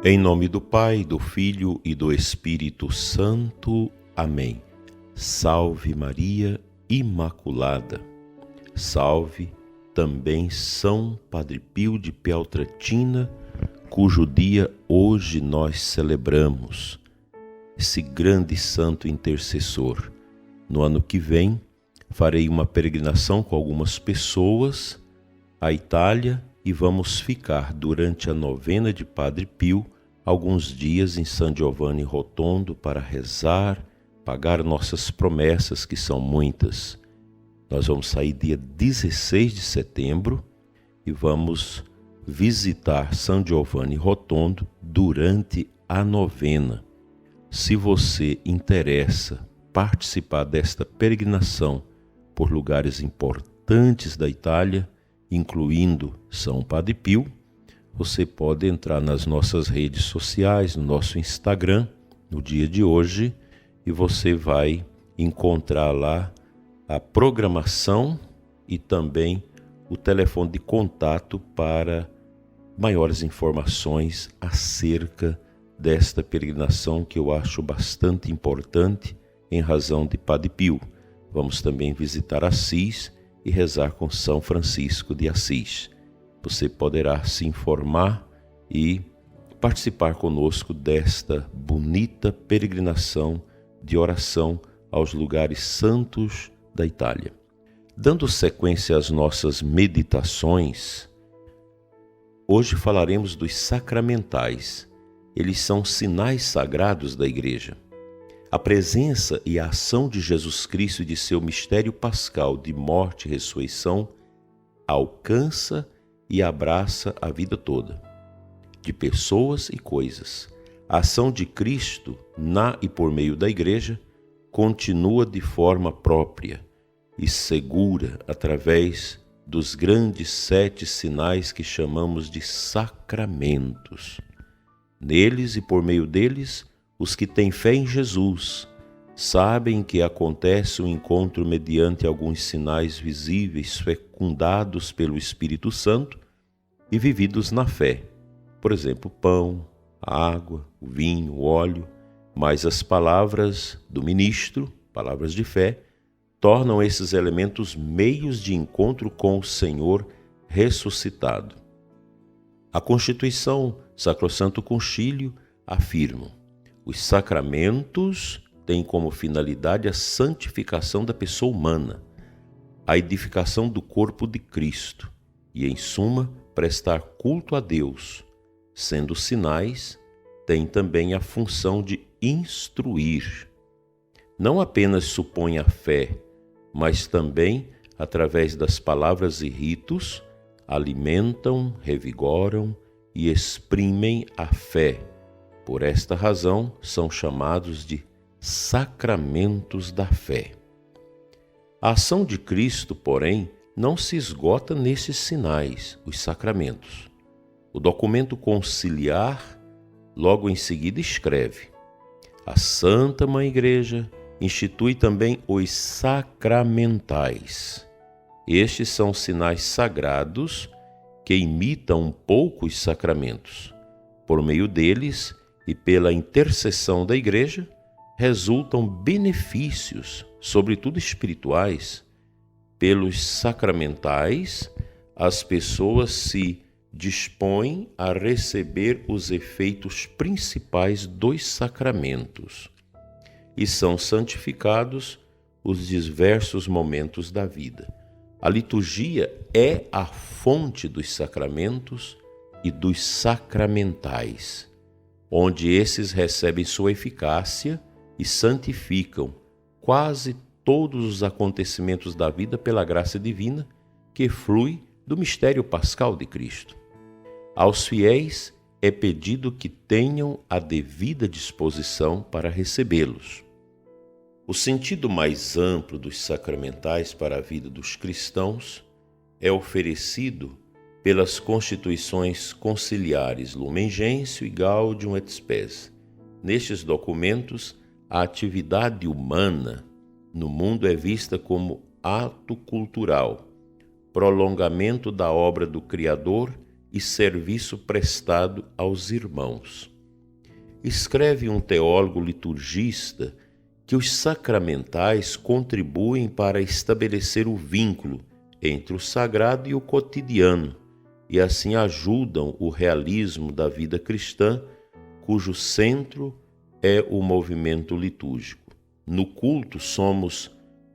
Em nome do Pai, do Filho e do Espírito Santo. Amém. Salve Maria Imaculada. Salve também São Padre Pio de Peltrautina, cujo dia hoje nós celebramos. Esse grande santo intercessor. No ano que vem, farei uma peregrinação com algumas pessoas à Itália e vamos ficar durante a novena de Padre Pio alguns dias em San Giovanni Rotondo para rezar, pagar nossas promessas, que são muitas. Nós vamos sair dia 16 de setembro e vamos visitar San Giovanni Rotondo durante a novena. Se você interessa participar desta peregrinação por lugares importantes da Itália, incluindo São Padre Pio, você pode entrar nas nossas redes sociais, no nosso Instagram, no dia de hoje, e você vai encontrar lá a programação e também o telefone de contato para maiores informações acerca desta peregrinação que eu acho bastante importante em razão de Padre Pio. Vamos também visitar Assis e rezar com São Francisco de Assis. Você poderá se informar e participar conosco desta bonita peregrinação de oração aos lugares santos da Itália. Dando sequência às nossas meditações, hoje falaremos dos sacramentais. Eles são sinais sagrados da Igreja. A presença e a ação de Jesus Cristo e de seu mistério pascal de morte e ressurreição alcança e abraça a vida toda, de pessoas e coisas. A ação de Cristo na e por meio da Igreja continua de forma própria e segura através dos grandes 7 sinais que chamamos de sacramentos. Neles e por meio deles, os que têm fé em Jesus sabem que acontece um encontro mediante alguns sinais visíveis fecundados pelo Espírito Santo e vividos na fé. Por exemplo, o pão, a água, o vinho, o óleo, mas as palavras do ministro, palavras de fé, tornam esses elementos meios de encontro com o Senhor ressuscitado. A Constituição Sacrosanto Concílio afirma: os sacramentos têm como finalidade a santificação da pessoa humana, a edificação do corpo de Cristo e, em suma, prestar culto a Deus. Sendo sinais, têm também a função de instruir. Não apenas supõem a fé, mas também, através das palavras e ritos, alimentam, revigoram e exprimem a fé. Por esta razão, são chamados de sacramentos da fé. A ação de Cristo, porém, não se esgota nesses sinais, os sacramentos. O documento conciliar, logo em seguida, escreve: a Santa Mãe Igreja institui também os sacramentais. Estes são sinais sagrados que imitam um pouco os sacramentos. Por meio deles e pela intercessão da Igreja, resultam benefícios, sobretudo espirituais. Pelos sacramentais, as pessoas se dispõem a receber os efeitos principais dos sacramentos e são santificados os diversos momentos da vida. A liturgia é a fonte dos sacramentos e dos sacramentais, onde esses recebem sua eficácia e santificam quase todos os acontecimentos da vida pela graça divina que flui do mistério pascal de Cristo. Aos fiéis é pedido que tenham a devida disposição para recebê-los. O sentido mais amplo dos sacramentais para a vida dos cristãos é oferecido pelas constituições conciliares Lumen Gentium e Gaudium et Spes. Nestes documentos, a atividade humana no mundo é vista como ato cultural, prolongamento da obra do Criador e serviço prestado aos irmãos. escreve um teólogo liturgista que os sacramentais contribuem para estabelecer o vínculo entre o sagrado e o cotidiano, e assim ajudam o realismo da vida cristã, cujo centro é o movimento litúrgico. No culto somos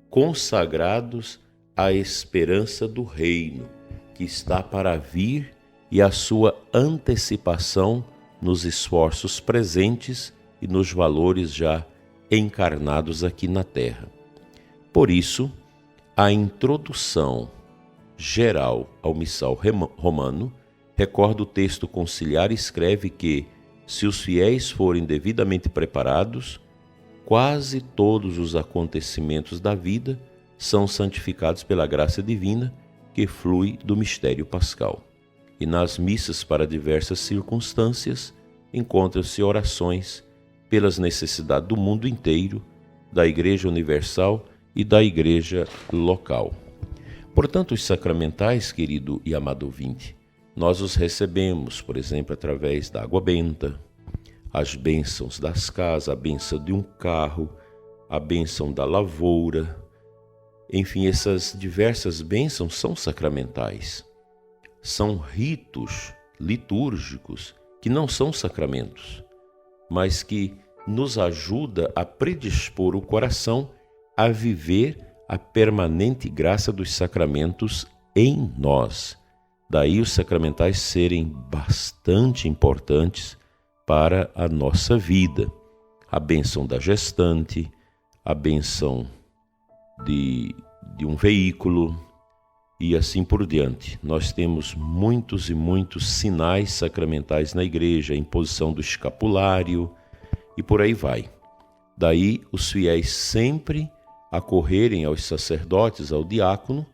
consagrados à esperança do reino, que está para vir, e a sua antecipação nos esforços presentes e nos valores já encarnados aqui na terra. Por isso, a introdução geral ao missal romano recorda o texto conciliar e escreve que, se os fiéis forem devidamente preparados, quase todos os acontecimentos da vida são santificados pela graça divina que flui do mistério pascal. E nas missas para diversas circunstâncias encontram-se orações pelas necessidades do mundo inteiro, da Igreja Universal e da Igreja local. Portanto, os sacramentais, querido e amado ouvinte, nós os recebemos, por exemplo, através da água benta, as bênçãos das casas, a bênção de um carro, a bênção da lavoura. Enfim, essas diversas bênçãos são sacramentais. São ritos litúrgicos que não são sacramentos, mas que nos ajuda a predispor o coração a viver a permanente graça dos sacramentos em nós. Daí os sacramentais serem bastante importantes para a nossa vida. A bênção da gestante, a bênção de um veículo e assim por diante. Nós temos muitos e muitos sinais sacramentais na igreja, a imposição do escapulário e por aí vai. Daí os fiéis sempre acorrerem aos sacerdotes, ao diácono,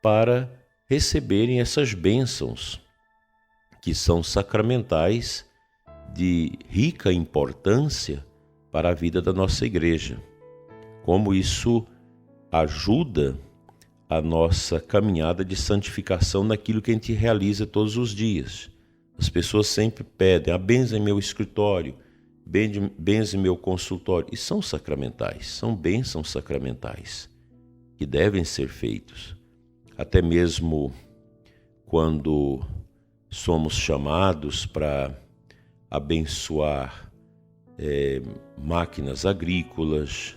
para receberem essas bênçãos, que são sacramentais de rica importância para a vida da nossa igreja. Como isso ajuda a nossa caminhada de santificação naquilo que a gente realiza todos os dias. As pessoas sempre pedem, benze meu escritório, benze meu consultório. E são sacramentais, são bênçãos sacramentais que devem ser feitos. Até mesmo quando somos chamados para abençoar máquinas agrícolas,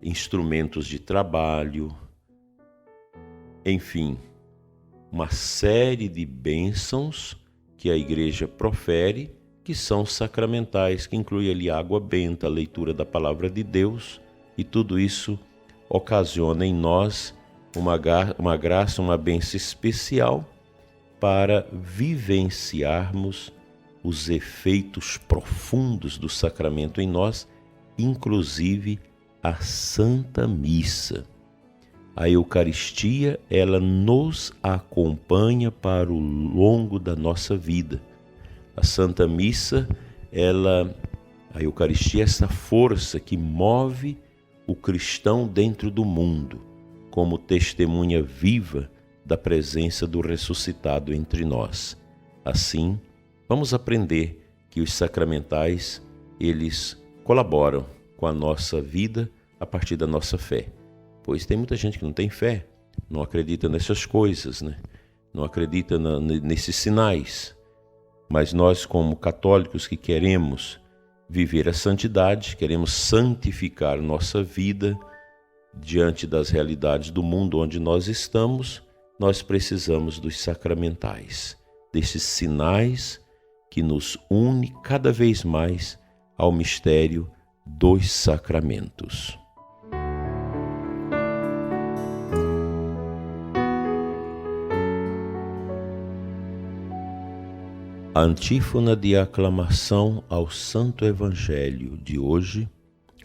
instrumentos de trabalho, enfim, uma série de bênçãos que a igreja profere, que são sacramentais, que inclui ali a água benta, a leitura da palavra de Deus, e tudo isso ocasiona em nós uma graça, uma bênção especial para vivenciarmos os efeitos profundos do sacramento em nós, inclusive a Santa Missa. A Eucaristia, ela nos acompanha para o longo da nossa vida. A Santa Missa, a Eucaristia é essa força que move o cristão dentro do mundo, como testemunha viva da presença do ressuscitado entre nós. Assim, vamos aprender que os sacramentais, eles colaboram com a nossa vida a partir da nossa fé. Pois tem muita gente que não tem fé, não acredita nessas coisas, né? Não acredita nesses sinais. Mas nós, como católicos que queremos viver a santidade, queremos santificar nossa vida diante das realidades do mundo onde nós estamos, nós precisamos dos sacramentais, desses sinais que nos une cada vez mais ao mistério dos sacramentos. A antífona de aclamação ao Santo Evangelho de hoje,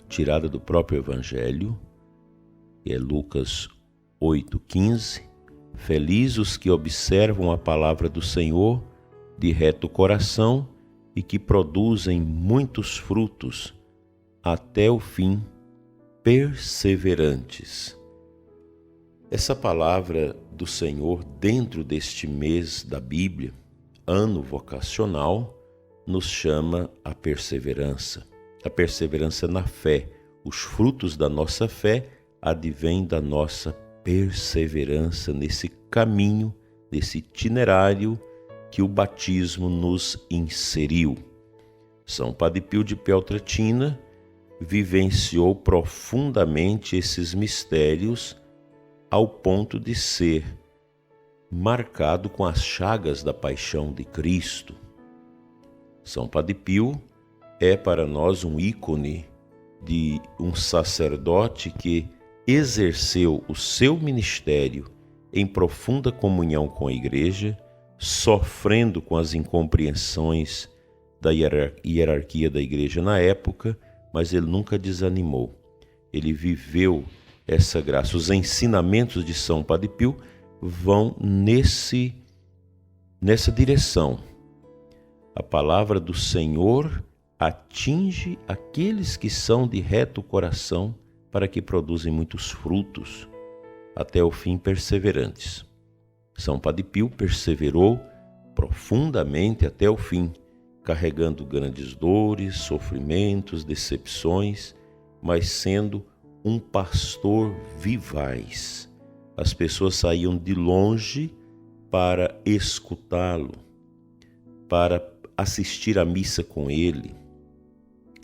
tirada do próprio Evangelho, que é Lucas 8,15. Felizes os que observam a palavra do Senhor de reto coração e que produzem muitos frutos até o fim, perseverantes. Essa palavra do Senhor dentro deste mês da Bíblia, ano vocacional, nos chama a perseverança na fé. Os frutos da nossa fé advêm da nossa perseverança nesse caminho, nesse itinerário que o batismo nos inseriu. São Padre Pio de Peltrautina vivenciou profundamente esses mistérios ao ponto de ser marcado com as chagas da paixão de Cristo. São Padre Pio é para nós um ícone de um sacerdote que exerceu o seu ministério em profunda comunhão com a Igreja, sofrendo com as incompreensões da hierarquia da Igreja na época, mas ele nunca desanimou. Ele viveu essa graça. Os ensinamentos de São Padre Pio vão nessa direção. A palavra do Senhor atinge aqueles que são de reto coração para que produzem muitos frutos, até o fim perseverantes. São Padre Pio perseverou profundamente até o fim, carregando grandes dores, sofrimentos, decepções, mas sendo um pastor vivaz. As pessoas saíam de longe para escutá-lo, para assistir à missa com ele.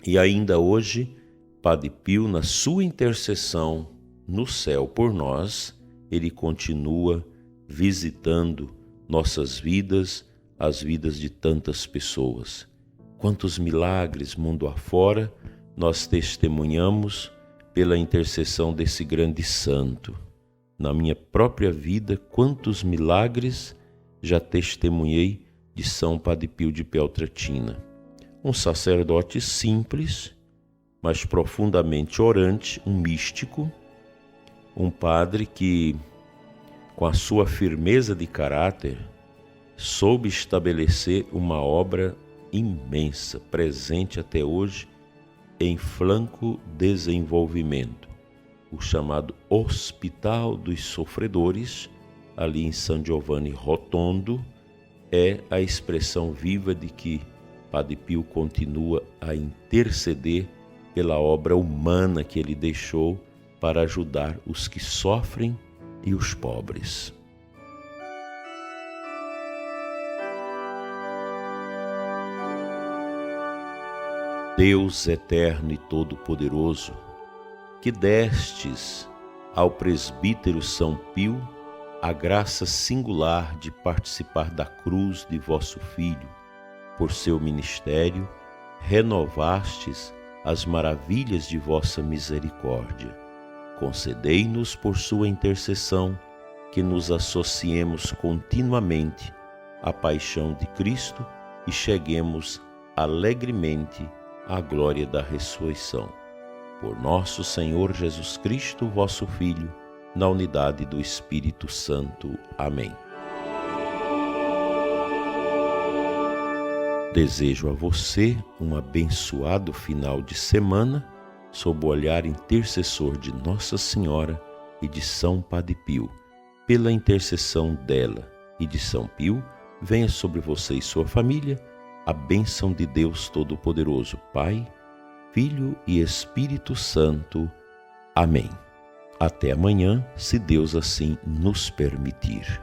E ainda hoje, Padre Pio, na sua intercessão no céu por nós, ele continua visitando nossas vidas, as vidas de tantas pessoas. Quantos milagres mundo afora nós testemunhamos pela intercessão desse grande santo. Na minha própria vida, quantos milagres já testemunhei de São Padre Pio de Peltrautina. Um sacerdote simples, mas profundamente orante, um místico, um padre que, com a sua firmeza de caráter, soube estabelecer uma obra imensa, presente até hoje, em franco desenvolvimento. O chamado Hospital dos Sofredores, ali em San Giovanni Rotondo, é a expressão viva de que Padre Pio continua a interceder pela obra humana que ele deixou para ajudar os que sofrem e os pobres. Deus eterno e todo-poderoso, que destes ao presbítero São Pio a graça singular de participar da cruz de vosso Filho, por seu ministério, renovastes as maravilhas de vossa misericórdia. Concedei-nos, por sua intercessão, que nos associemos continuamente à paixão de Cristo e cheguemos alegremente à glória da ressurreição. Por nosso Senhor Jesus Cristo, vosso Filho, na unidade do Espírito Santo. Amém. Desejo a você um abençoado final de semana, sob o olhar intercessor de Nossa Senhora e de São Padre Pio. Pela intercessão dela e de São Pio, venha sobre você e sua família a bênção de Deus Todo-Poderoso, Pai, Filho e Espírito Santo. Amém. Até amanhã, se Deus assim nos permitir.